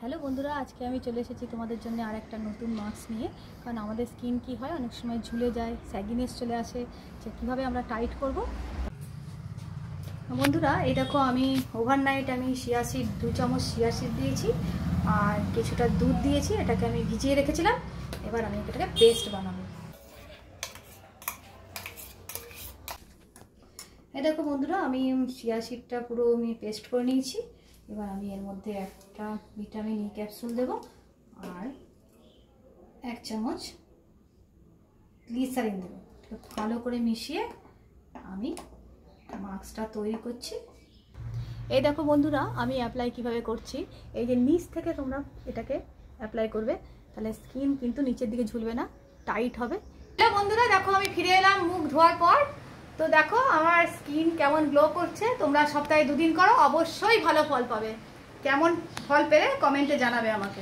Hello বন্ধুরা, আজকে আমি চলে এসেছি তোমাদের জন্য আর একটা নতুন মাস্ক নিয়ে। কারণ আমাদের স্কিন কি হয়, অনেক সময় ঝুলে যায়, স্যাগিনেস চলে আসে, যে কীভাবে আমরা টাইট করব। বন্ধুরা এই দেখো, আমি ওভারনাইট চিয়া সিড 2 চামচ চিয়া সিড দিয়েছি আর কিছুটা দুধ দিয়েছি। এটাকে আমি ভিজিয়ে রেখেছিলাম। এবার আমি এটাকে পেস্ট বানাবো। এই দেখো বন্ধুরা, আমি চিয়া সিডটা পুরো পেস্ট করে নিয়েছি। এবার আমি এর মধ্যে একটা ভিটামিন ই ক্যাপসুল দেব আর 1 চামচ গ্লিসারিন দেবো। ভালো করে মিশিয়ে আমি মাস্কটা তৈরি করছি। এই দেখো বন্ধুরা, আমি অ্যাপ্লাই কিভাবে করছি। এই যে নিচ থেকে তোমরা এটাকে অ্যাপ্লাই করবে, তাহলে স্কিন কিন্তু নিচের দিকে ঝুলবে না, টাইট হবে। হ্যালো বন্ধুরা, দেখো আমি ফিরে এলাম মুখ ধোয়ার পর। তো দেখো আমার স্কিন কেমন গ্লো করছে। তোমরা সপ্তাহে 2 দিন করো, অবশ্যই ভালো ফল পাবে। কেমন ফল পেলে কমেন্টে জানাবে আমাকে।